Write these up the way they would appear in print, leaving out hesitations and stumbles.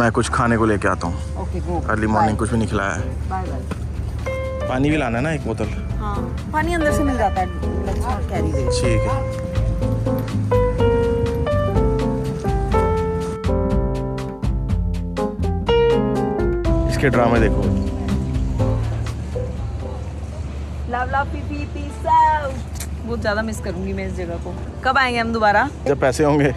मैं कुछ खाने को लेके आता हूँ। Okay go. अर्ली मॉर्निंग कुछ भी नहीं खिलाया है। Bye bye. पानी भी लाना है ना, एक बोतल। हाँ पानी अंदर से मिल जाता है, लेट्स नॉट कैरी वेट। ठीक है। इसके ड्रामे देखो। Love love P P peace out. बहुत ज़्यादा मिस करूंगी मैं इस जगह को। कब आएंगे हम दोबारा? जब पैसे होंगे।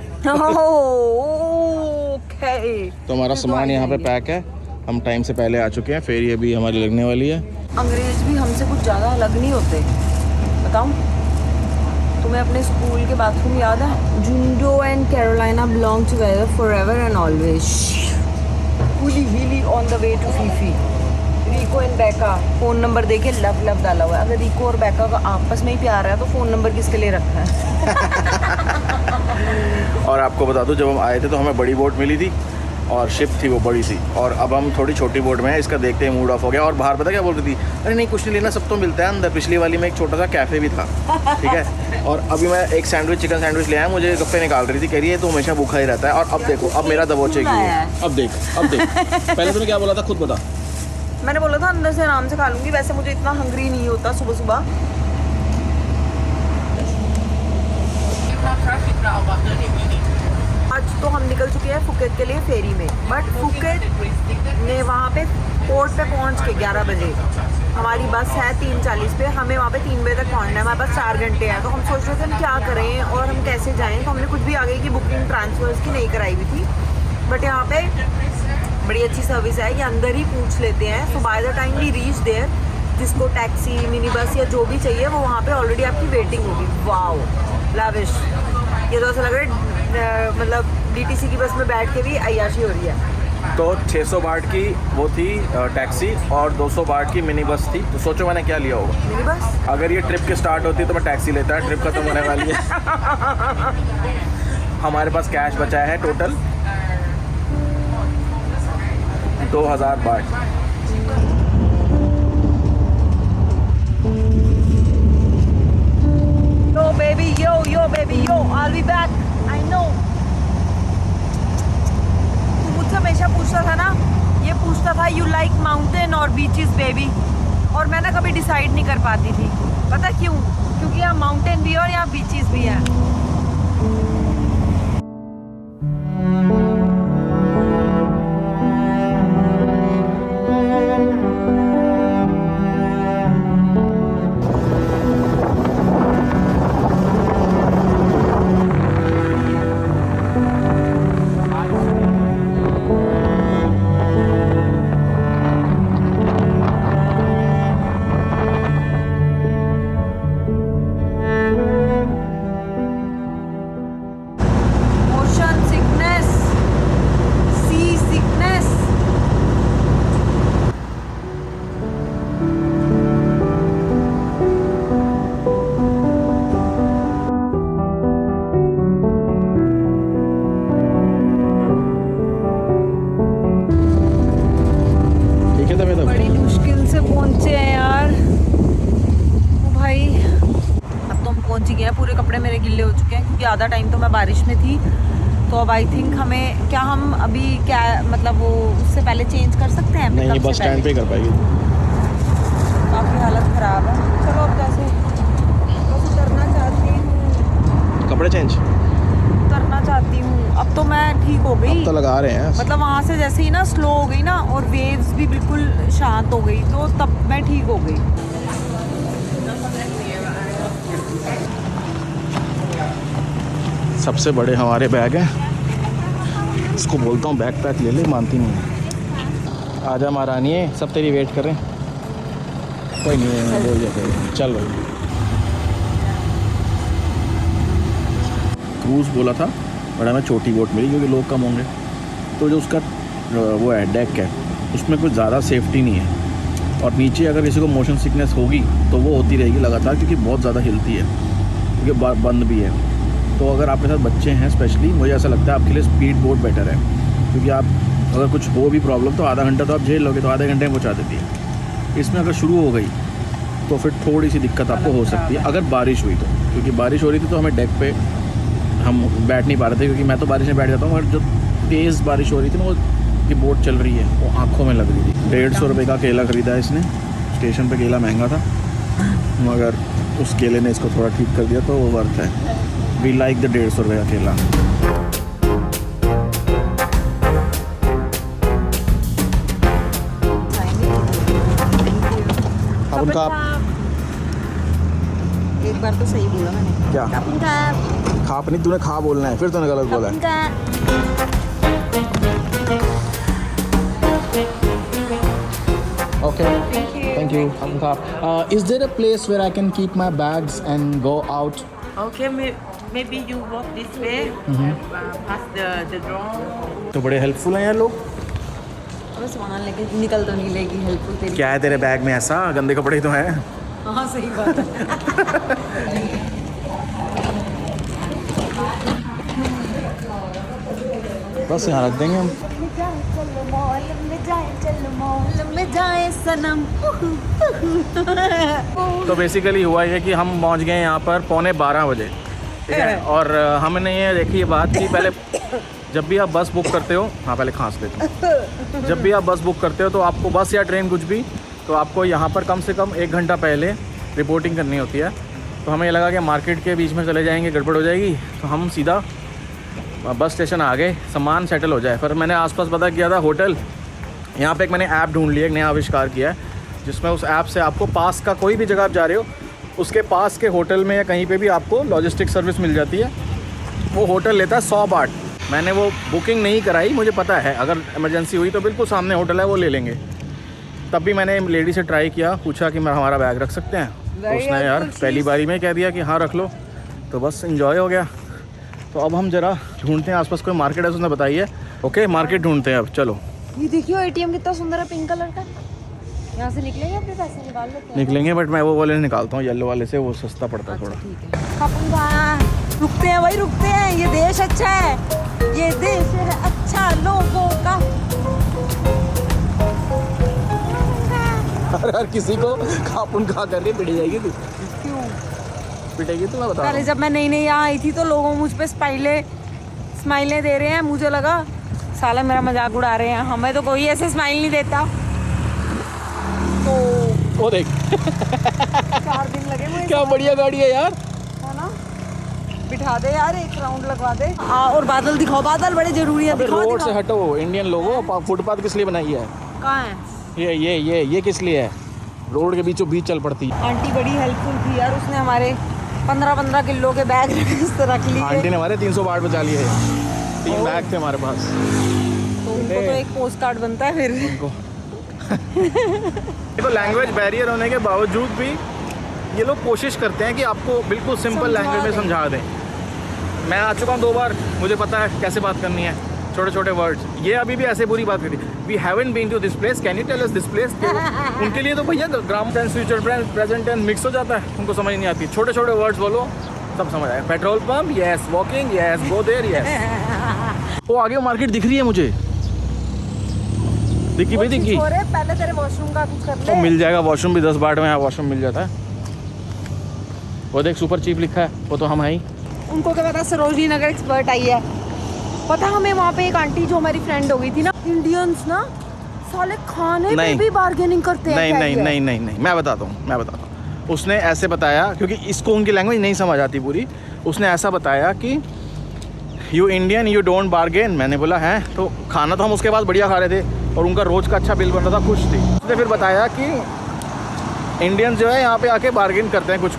ओके। तो हमारा सामान यहाँ पे पैक है, हम टाइम से पहले आ चुके हैं, फेरी अभी हमारी लगने वाली है। अंग्रेज भी हमसे कुछ ज़्यादा अलग नहीं होते, बताऊँ? तुम्हें अपने स्कूल के बाथरूम याद है? Jundo and Carolina belong together forever and always. हुली व्हीली on the way to Fifi. Rico and बैका फ़ोन नंबर देके लव लव डाला हुआ है। अगर रिको और बैका का आपस में ही प्यार है तो फ़ोन नंबर किसके लिए रखा है? और आपको बता दूं, जब हम आए थे तो हमें बड़ी बोट मिली थी और शिप थी वो बड़ी सी, और अब हम थोड़ी छोटी बोट में हैं। इसका देखते ही मूड ऑफ हो गया। और बाहर पता क्या बोल रही थी, अरे नहीं कुछ नहीं लेना, सब तो मिलता है अंदर। पिछली वाली में एक छोटा सा कैफ़े भी था, ठीक है। और अभी मैं एक सैंडविच, चिकन सैंडविच ले आया, मुझे गप्पे निकाल रही थी, कह रही है तो हमेशा भूखा ही रहता है। और अब देखो, अब मेरा दबोचेगी वो। अब देख पहले तूने क्या बोला था, खुद बता। मैंने बोला था अंदर से आराम से खा लूँगी, वैसे मुझे इतना हंग्री नहीं होता सुबह सुबह। आज तो हम निकल चुके हैं फुकेट के लिए फेरी में, बट फुकेट ने वहाँ पे पोर्ट पे पहुँच के 11 बजे, हमारी बस है 3:40 पे, हमें वहाँ पे 3 बजे तक पहुँचना है। हमारे पास 4 घंटे हैं, तो हम सोच रहे थे हम क्या करें और हम कैसे जाएं। तो हमने कुछ भी आगे की बुकिंग ट्रांसफर्स की नहीं कराई हुई थी, बट यहाँ पे बड़ी अच्छी सर्विस है कि अंदर ही पूछ लेते हैं। So by the time we reach there, जिसको टैक्सी, मिनी बस या जो भी चाहिए वो वहाँ पे ऑलरेडी आपकी वेटिंग होगी। Wow lavish. ये तो ऐसा लग रहा है मतलब DTC की बस में बैठ के भी अय्याशी हो रही है। तो 600 बाट की वो थी टैक्सी और 200 बाट की मिनी बस थी। तो सोचो मैंने क्या लिया होगा। Mini bus? अगर ये ट्रिप की स्टार्ट होती तो मैं टैक्सी लेता है, ट्रिप खत्म होने वाली है। हमारे पास कैश बचा है टोटल 2000 बाट। Yo baby, yo baby, yo, I'll be back. I know. तू मुझसे हमेशा पूछता था ना, ये पूछता था you like mountain और beaches baby, और मैं ना कभी डिसाइड नहीं कर पाती थी। पता क्यों? क्योंकि यहाँ माउंटेन भी है और यहाँ बीचेस भी है। बड़ी मुश्किल से पहुंचे हैं यार। ओ भाई, अब तो हम पहुंच ही गए हैं। पूरे कपड़े मेरे गिल्ले हो चुके हैं क्योंकि आधा टाइम तो मैं बारिश में थी। तो अब आई थिंक हमें क्या, हम अभी क्या मतलब वो उससे पहले चेंज कर सकते हैं? नहीं, बस स्टैंड पे कर पाएगी। काफ़ी हालत ख़राब है। चलो अब कैसे, बस उतरना चाहती हूँ, कपड़े चेंज उतरना चाहती हूँ। अब तो मैं ठीक हो गई, तो लगा रहे हैं मतलब वहाँ से जैसे ही ना स्लो हो गई ना और वेव्स भी बिल्कुल शांत हो गई, तो तब मैं ठीक हो गई। सबसे बड़े हमारे बैग हैं। इसको बोलता हूँ बैग पैक ले ले, मानती नहीं है। आजा महारानी है, सब तेरी वेट कर रहे हैं। कोई नहीं है, चल भाई। क्रूज़ बोला था, बड़ा हमें छोटी बोट मिली क्योंकि लोग कम होंगे। तो जो उसका वो है डेक है, उसमें कुछ ज़्यादा सेफ्टी नहीं है। और नीचे अगर किसी को मोशन सिकनेस होगी तो वो होती रहेगी लगातार, क्योंकि बहुत ज़्यादा हिलती है, क्योंकि बंद भी है। तो अगर आपके साथ बच्चे हैं स्पेशली, मुझे ऐसा लगता है आपके लिए स्पीड बोट बेटर है, क्योंकि आप अगर कुछ हो भी प्रॉब्लम तो आधा घंटा तो आप झेल लोगे, तो आधे घंटे में पहुँचा देती है। इसमें अगर शुरू हो गई तो फिर थोड़ी सी दिक्कत आपको हो सकती है अगर बारिश हुई तो, क्योंकि बारिश हो रही थी तो हमें डेक पे हम बैठ नहीं पा रहे थे, क्योंकि मैं तो बारिश में बैठ जाता हूँ, और जो तेज़ बारिश हो रही थी ना वो की बोट चल रही है वो आंखों में लग रही थी। 150 रुपये का केला ख़रीदा इसने। स्टेशन पे केला महंगा था मगर उस केले ने इसको थोड़ा ठीक कर दिया तो वो वर्थ है। वी लाइक द 150 रुपये का केला। अब उनका एक बार तो सही बोला मैंने। क्या खा नहीं, तूने खा बोलना है, फिर तूने गलत बोला है। Okay. Thank you. Is there a place where I can keep my bags and go out? Okay, maybe you walk this way, past the drone. तो बड़े हेल्पफुल हैं यार लोग। अबे सामान लेके निकल तो नहीं लेगी, हेल्पफुल तेरी। क्या है तेरे बैग में ऐसा? गंदे कपड़े ही तो हैं। हाँ सही बात है। बस यहाँ रख देंगे हम। तो बेसिकली हुआ ये कि हम पहुँच गए यहाँ पर 11:45 बजे, ठीक है। और हमने ये देखी ये बात कि पहले जब भी आप बस बुक करते हो, हाँ पहले खांस लेते हो, जब भी आप बस बुक करते हो तो आपको बस या ट्रेन कुछ भी, तो आपको यहाँ पर कम से कम 1 घंटा पहले रिपोर्टिंग करनी होती है। तो हमें ये लगा कि मार्केट के बीच में चले जाएंगे, गड़बड़ हो जाएगी, तो हम सीधा बस स्टेशन आ गए, सामान सेटल हो जाए। पर मैंने आसपास पता किया था होटल, यहाँ पे एक मैंने ऐप ढूंढ लिया, एक नया आविष्कार किया है जिसमें उस ऐप से आपको पास का कोई भी जगह आप जा रहे हो उसके पास के होटल में या कहीं पे भी आपको लॉजिस्टिक सर्विस मिल जाती है। वो होटल लेता है 100 बाट। मैंने वो बुकिंग नहीं कराई, मुझे पता है अगर इमरजेंसी हुई तो बिल्कुल सामने होटल है, वो ले लेंगे। तब भी मैंने लेडी से ट्राई किया, पूछा कि मैं हमारा बैग रख सकते हैं, तो उसने यार पहली बारी में कह दिया कि हाँ रख लो, तो बस इंजॉय हो गया। तो अब हम ज़रा ढूंढते हैं आसपास कोई मार्केट है, उसने बताई है। ओके मार्केट ढूंढते हैं अब, चलो। ये देखियो एटीएम कितना सुंदर है, पिंक कलर का। यहाँ से निकलेंगे, अपने पैसे निकाल लेते हैं। निकलेंगे, बट मैं वो वाले निकालता हूँ, येलो वाले से, वो सस्ता पड़ता है थोड़ा। ठीक है, रुकते हैं भाई, रुकते हैं। ये देश अच्छा है, ये देश है अच्छा लोगों का। हर किसी को खापुन खा करके पिटी जाएगी तू। क्यों पिटेगी तो मैं बता रहा पहले हूँ। जब मैं नई नई यहाँ आई थी तो लोगों मुझ पे स्माइलें दे रहे हैं, मुझे लगा साला मेरा मजाक उड़ा रहे हैं। हमें तो कोई ऐसे स्माइल नहीं देता। तो वो देख 4 दिन लगे मुझे। क्या बढ़िया गाड़ी है यार, है ना, बिठा दे यार, एक राउंड लगवा दे। और बादल दिखाओ, बादल बड़े जरूरी है। दिखाओ रोड से दिखाओ। हटो, इंडियन लोगों, फुटपाथ किस लिए बनाई है? कहाँ है ये किस लिए है? रोड के बीचों बीच चल पड़ती है। आंटी बड़ी हेल्पफुल थी यार, उसने हमारे 15 किलो के बैग रख लिए। आंटी ने हमारे 300 बाट बचा लिए, 3 बैग थे हमारे पास। तो उनको तो एक पोस्ट कार्ड बनता है फिर। देखो लैंग्वेज बैरियर होने के बावजूद भी ये लोग कोशिश करते हैं कि आपको बिल्कुल सिंपल लैंग्वेज में समझा दें। मैं आ चुका हूँ 2 बार, मुझे पता है कैसे बात करनी है, छोटे छोटे वर्ड्स। ये अभी भी ऐसे बुरी बात करी, we haven't been to this place, can you tell us this place. उनके लिए तो भैया grammar tense, future present tense mix हो जाता है, उनको समझ नहीं आती। छोटे छोटे वर्ड्स बोलो सब समझ आए। Petrol pump yes, walking yes, go there yes. वो आगे मार्केट दिख रही है मुझे, दिखी भाई दिखी। पहले तेरे वॉशरूम का कुछ कर ले। तो मिल जाएगा वॉशरूम भी, 10 बाट में यहाँ वॉशरूम मिल जाता है। वो देख सुपर चीप लिखा है, वो तो हम है ही। उनको क्या पता सरोजनी नगर एक्सपर्ट आई है। पता हमें वहाँ पे एक आंटी जो हमारी फ्रेंड हो गई थी ना, इंडियंस ना साले खाने पे भी बार्गेनिंग करते हैं। नहीं, मैं बताता हूँ। उसने ऐसे बताया, क्योंकि इसको उनकी लैंग्वेज नहीं समझ आती पूरी। उसने ऐसा बताया कि you Indian you don't bargain. मैंने बोला है, तो खाना तो हम उसके पास बढ़िया खा रहे थे और उनका रोज़ का अच्छा बिल बन रहा था, खुश थी। उसने फिर बताया कि इंडियंस जो है यहाँ पे आके बार्गेन करते हैं कुछ।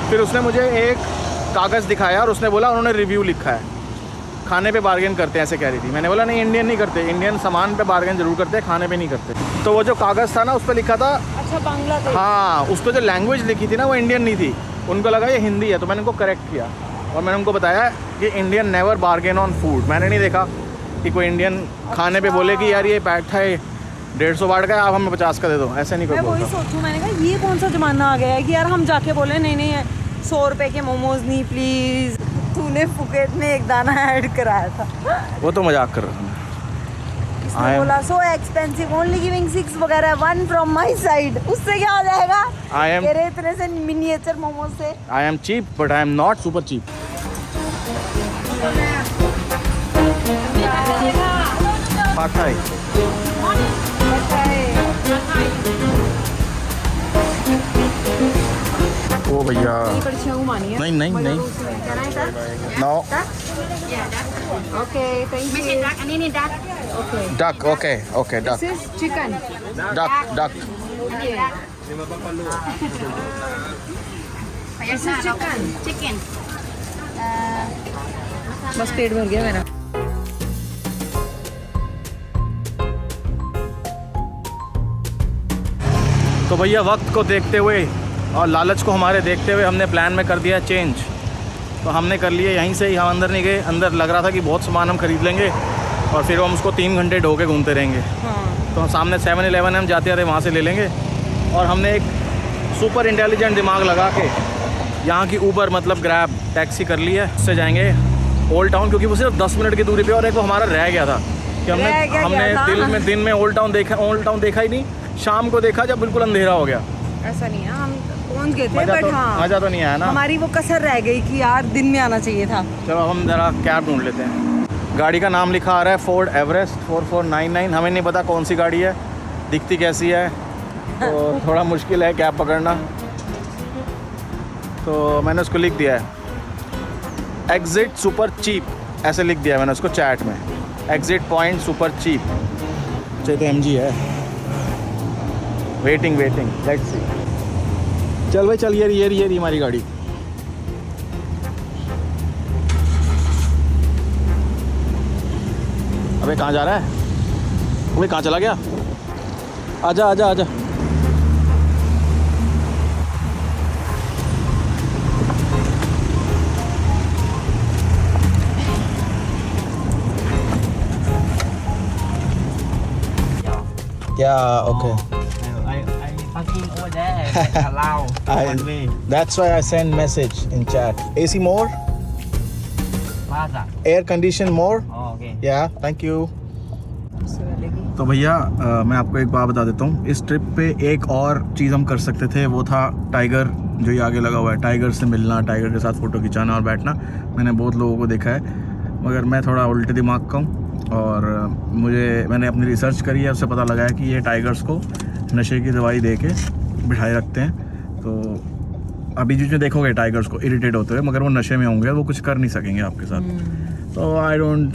फिर उसने मुझे एक कागज़ दिखाया और उसने बोला उन्होंने रिव्यू लिखा है, खाने पे बार्गेन करते हैं, ऐसे कह रही थी। मैंने बोला नहीं, इंडियन नहीं करते, इंडियन सामान पे बार्गेन जरूर करते हैं, खाने पे नहीं करते। तो वो जो कागज़ था ना, उस पर लिखा था, अच्छा बांग्लादेश। हाँ, उस पर जो लैंग्वेज लिखी थी ना वो इंडियन नहीं थी। उनको लगा ये हिंदी है, तो मैंने उनको करेक्ट किया और मैंने उनको बताया कि Indian never bargain on food. मैंने नहीं देखा कि कोई इंडियन खाने पे बोले कि यार ये पैक है 150 बाट का है, आप हमें 50 का दे दो, ऐसे नहीं मैं वही बोलता। सोचूं, मैंने कहा ये कौन सा जमाना आ गया है कि यार हम जाके बोले नहीं 100 रुपए के मोमोज नहीं प्लीज। तूने फुकेट में एक दाना ऐड कराया था। वो तो मजाक कर रहा था। इसने बोला सो एक्सपेंसिव, ओनली गिविंग 6 वगैरह, 1 फ्रॉम माय साइड। उससे क्या हो जाएगा? तेरे इतने से मिनिएचर मोमोज से। I am cheap but I am not super cheap. पार्ट ओ भैया पर्चियाँ घुमानी है नहीं नहीं नहीं no okay thank you okay duck okay okay duck this is chicken duck duck this is chicken बस पेट भर गया मेरा तो भैया वक्त को देखते हुए और लालच को हमारे देखते हुए हमने प्लान में कर दिया चेंज। तो हमने कर लिए यहीं से ही, हम अंदर नहीं गए। अंदर लग रहा था कि बहुत सामान हम खरीद लेंगे और फिर हम उसको 3 घंटे ढो के घूमते रहेंगे। हाँ तो सामने 7-Eleven हम जाते जाते वहाँ से ले लेंगे। और हमने एक सुपर इंटेलिजेंट दिमाग लगा के यहाँ की ऊबर मतलब ग्रैब टैक्सी कर ली है। उससे जाएंगे ओल्ड टाउन, क्योंकि वो सिर्फ 10 मिनट की दूरी पे। और एक वो हमारा रह गया था कि हमने दिन में ओल्ड टाउन देखा ही नहीं। शाम को देखा जब बिल्कुल अंधेरा हो गया। ऐसा नहीं है, हम पहुंच गए थे मज़ा बट तो हाँ मज़ा तो नहीं आया ना। हमारी वो कसर रह गई कि यार दिन में आना चाहिए था। चलो हम ज़रा कैब ढूंढ लेते हैं। गाड़ी का नाम लिखा आ रहा है फोर्ड एवरेस्ट 4499। हमें नहीं पता कौन सी गाड़ी है, दिखती कैसी है, तो थोड़ा मुश्किल है कैब पकड़ना। तो मैंने उसको लिख दिया है एग्जिट सुपर चीप, ऐसे लिख दिया है मैंने उसको चैट में, एग्जिट पॉइंट सुपर चीप। चाहिए तो MG है। Waiting let's see. चल भाई चल, ये रही हमारी गाड़ी। अबे कहाँ जा रहा है? अबे कहाँ चला गया? आजा आजा आजा। क्या okay I parking over there. Allow one way. That's why I send message in chat. AC more? Plaza. Air condition more? Oh, okay. Yeah, thank you. तो भैया मैं आपको एक बात बता देता हूँ। इस ट्रिप पे एक और चीज़ हम कर सकते थे, वो था टाइगर जो ये आगे लगा हुआ है। टाइगर से मिलना, टाइगर के साथ फ़ोटो खिंचाना और बैठना। मैंने बहुत लोगों को देखा है, मगर मैं थोड़ा उल्टे दिमाग का हूँ और मैंने अपनी रिसर्च करी है, उससे पता लगा है कि ये टाइगर्स को नशे की दवाई दे के बिठाए रखते हैं। तो अभी जो देखोगे टाइगर्स को इरिटेट होते हुए, मगर वो नशे में होंगे, वो कुछ कर नहीं सकेंगे आपके साथ। तो आई डोंट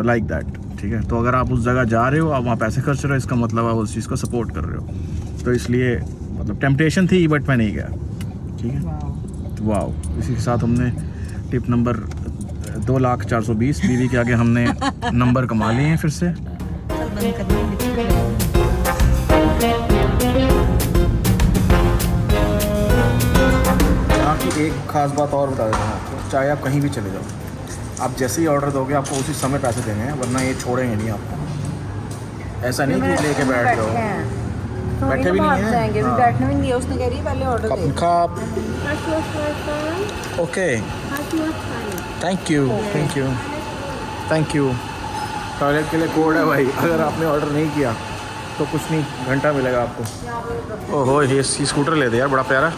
लाइक दैट, ठीक है। तो अगर आप उस जगह जा रहे हो, आप वहाँ पैसे खर्च रहे हो, इसका मतलब आप उस चीज़ को सपोर्ट कर रहे हो। तो इसलिए मतलब टेम्पटेशन थी बट मैं नहीं गया, ठीक है। वाह, इसी के साथ हमने टिप नंबर 2,420 बीवी के आगे हमने नंबर कमा लिए हैं फिर से। यहाँ की एक ख़ास बात और बता देता हूँ आपको, चाहे आप कहीं भी चले जाओ, आप जैसे ही ऑर्डर दोगे आपको उसी समय पैसे देने हैं, वरना ये छोड़ेंगे नहीं आपको। ऐसा नहीं कि लेके बैठ जाओ, बैठे भी नहीं हैं। हाँ। बैठने भी नहीं है, उसने कह रही है पहले order they. Cup okay, thank you. Toilet के लिए कोड है भाई, अगर आपने ऑर्डर नहीं किया तो कुछ नहीं, घंटा मिलेगा आपको। ओहो, ये स्कूटर ले दे यार, बड़ा प्यारा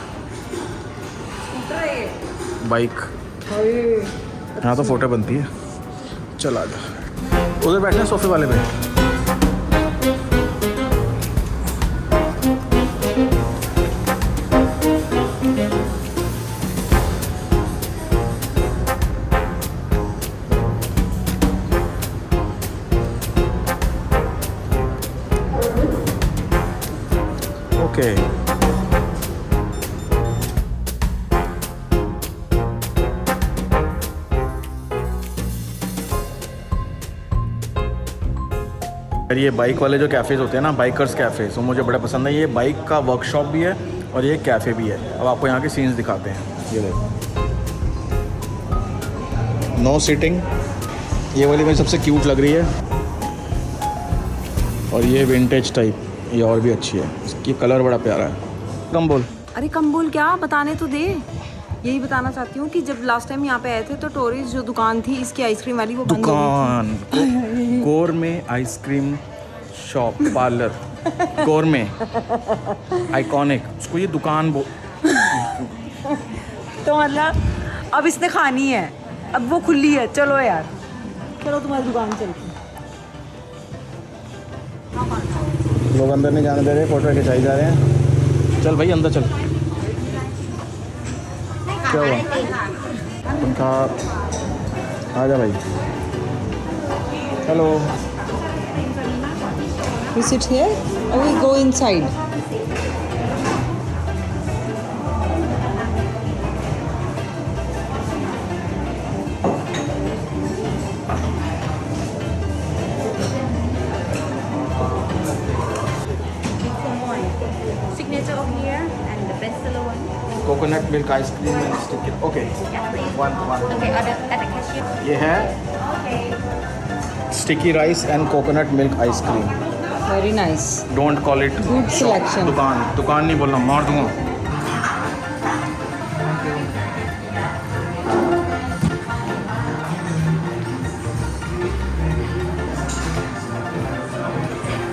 बाइक। यहाँ तो फ़ोटो बनती है। चल आ जा, उधर बैठना सोफे वाले पे। ओके ये बाइक वाले जो कैफ़ेज़ होते हैं ना, बाइकर्स कैफ़ेज़, वो मुझे बड़े पसंद है। ये बाइक का वर्कशॉप भी है और ये कैफ़े भी है। अब आपको यहाँ के सीन्स दिखाते हैं। ये देखो, नो सीटिंग, ये वाली मुझे सबसे क्यूट लग रही है। और ये विंटेज टाइप, ये और भी अच्छी है, इसकी कलर बड़ा प्यारा है। कम बोल। अरे कम बोल क्या, बताने तो दे। यही बताना चाहती हूँ कि जब लास्ट टाइम यहाँ पे आए थे तो टोरीज जो दुकान थी इसकी आइसक्रीम वाली, वो बंद हो गई थी। दुकान गोरमे आइसक्रीम शॉप पार्लर, गोरमे आइकॉनिक, उसको ये दुकान तो मतलब अब इसने खानी है, अब वो खुली है। चलो यार, चलो तुम्हारी दुकान चलती। लोग अंदर नहीं जाने दे रहे, फोटो खिंचाई जा रहे हैं। चल भाई अंदर चल। क्या हुआ? उनका आ जा भाई। Hello. We sit here or we go inside? Signature over here and the bestseller one. Coconut milk ice cream and sticky. Okay one. Okay, at the cashier. ये है Okay. Sticky rice and coconut milk ice cream. Very nice. Don't call it Good selection. दुकान नहीं बोलना, मार दूंगा।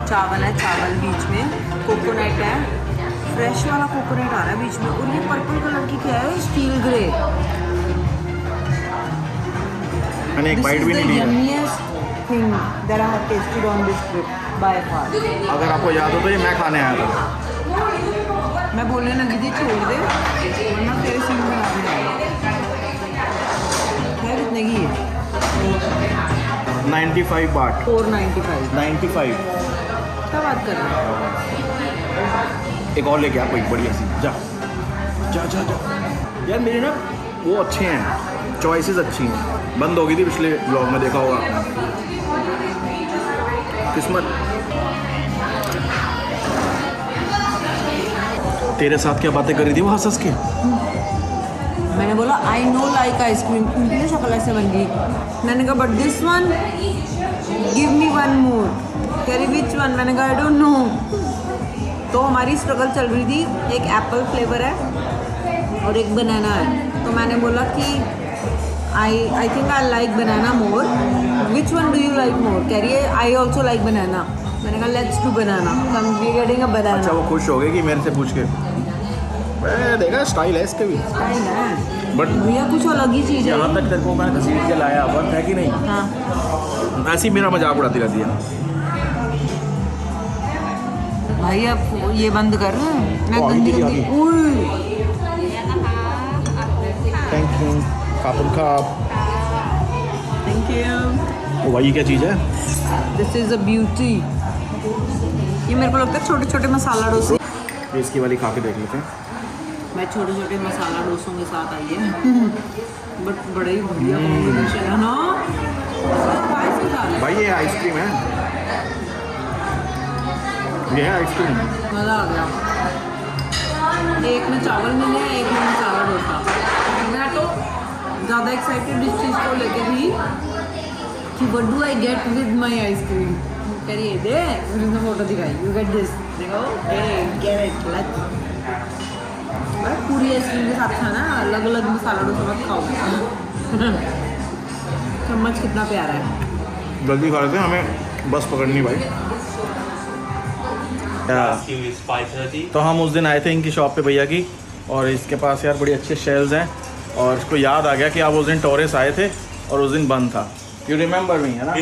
चावल है, चावल बीच में, कोकोनट है, फ्रेश वाला कोकोनट आ रहा है बीच में, और ये पर्पल कलर की क्या है? Steel grey. मैंने एक बाइट भी नहीं ली है। Yummiest thing that I have tested on this trip by far. अगर आपको याद हो तो ये मैं खाने आया था। मैं बोलने लगी थी छोड़ दे वरना तेरे सीन में आने आएगा। खैर इतने की है 95 बाट। 495। 95। क्या बात कर रहे हैं? एक और लेके आ कोई बढ़िया सी। जा जा जा जा यार, मेरे ना वो अच्छे हैं, चॉइसेस अच्छी हैं। बंद हो गई थी पिछले ब्लॉग में, देखा होगा। किस्मत। तेरे साथ क्या बातें कर रही थी वो हंस के? मैंने बोला आई नो लाइक आइसक्रीम, उनकी शक्ल ऐसे बन गई। मैंने कहा but this one give me one more. कह रही विच वन? मैंने कहा आई डोंट नो। तो हमारी स्ट्रगल चल रही थी, एक एप्पल फ्लेवर है और एक बनाना है। तो मैंने बोला कि I think I like banana more. Which one do you like more? कह रही है आई ऑल्सो लाइक बनाना। मैंने कहा let's do banana, come we getting a अच्छा बनाना। वो खुश हो गई कि मेरे से पूछ के। देखा स्टाइल है इसके भी। स्टाइल है बट भैया, कुछ अलग ही चीज़ है। यहाँ तक तेरे को मैंने घसीट के लाया, वर्थ है कि नहीं? हाँ ऐसे ही मेरा मजाक उड़ाती रहती है। भाई अब ये बंद कर मैं ओ, गंदी आ गई, आ गंदी। गई। उई, थैंक यू। खापुन खाप। Thank you. ओ भाई ये क्या चीज़ है? This is a beauty. ये मेरे को लगता है छोटे छोटे मसाला डोसे। ये इसकी वाली खा के देख लेते हैं। मैं छोटे छोटे मसाला डोसों के साथ आई है बट बड़ा ही बढ़िया कॉम्बिनेशन है ना। भाई ये आइसक्रीम है, ये है आइसक्रीम। मज़ा आ गया। एक में चावल मिले, एक में मसाला डोसा। मैं तो ज़्यादा एक्साइटेड इस चीज़ को लेके थी कि what do I get with my ice cream. करिए दे, उसने फोटो दिखाई, यू गेट दिस। देखो गेट इट लेट्स। पूरी आइसक्रीम के साथ खाना, अलग अलग मसाला डोसा मत खाओ। चम्मच कितना प्यारा है। जल्दी खा लेते हैं, हमें बस पकड़नी भाई। Queue is 5:30. तो हम उस दिन आए थे इनकी शॉप पे भैया की, और इसके पास यार बड़ी अच्छे शेल्स हैं, और इसको याद आ गया कि आप उस दिन टोरेस आए थे और उस दिन बंद था। यू रिमेंबर मी, है ना?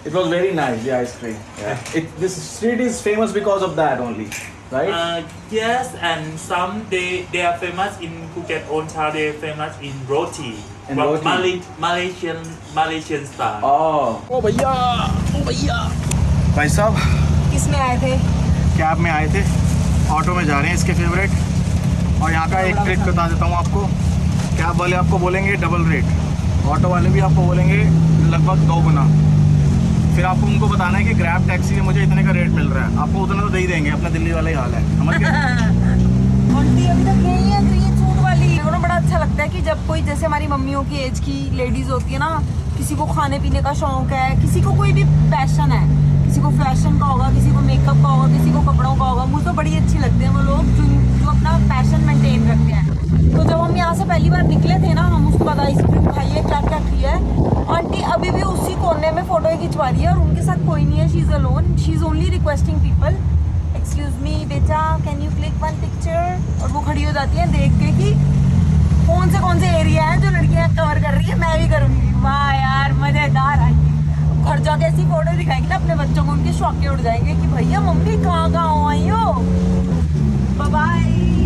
It was very nice, the ice cream. Yeah. This street is famous because of that only, right? Yes, and some they are famous in Phuket. Old town they are famous in roti. In But roti. Malaysian style. ओ भैया, ओ भैया। भाई साहब किस में आए थे? Cab में आए थे, ऑटो में जा रहे हैं इसके फेवरेट। और यहाँ का एक ट्रिक बता देता हूँ आपको। कैब वाले आपको बोलेंगे डबल रेट, ऑटो वाले भी आपको बोलेंगे लगभग 2 गुना। फिर आपको उनको बताना है कि ग्रैब टैक्सी में मुझे इतने का रेट मिल रहा है, आपको उतना तो दे ही देंगे। अपना दिल्ली वाला ही हाल है, समझ गए? आंटी अभी तक यही है ग्रीन सूट वाली। मेरे को ना बड़ा अच्छा लगता है कि जब कोई जैसे हमारी मम्मियों की एज की लेडीज होती है ना, किसी को खाने पीने का शौक है, किसी को कोई भी पैशन है, किसी को फैशन का होगा, किसी को मेकअप का होगा, किसी को कपड़ों का होगा। मुझे तो बड़ी अच्छी लगती है वो लोग जो अपना पैशन मेंटेन रखते हैं। तो जब हम यहाँ से पहली बार निकले थे ना, हम उसके बाद आइसक्रीम खाइए क्या क्या किया है। आंटी अभी भी उसी कोने में फोटो खिंचवा रही है और उनके साथ कोई नहीं है। She is alone, she is only requesting people, excuse me बेटा can you click one picture. और वो खड़ी हो जाती है देख के कि कौन से एरिया है जो लड़कियाँ कवर कर रही है, मैं भी करूँगी। वाह यार मज़ेदार आंटी, घर जाके ऐसी फोटो दिखाएंगे ना अपने बच्चों को, उनके शौक के उड़ जाएंगे कि भैया मम्मी कहाँ कहाँ हो आई हो। Bye bye.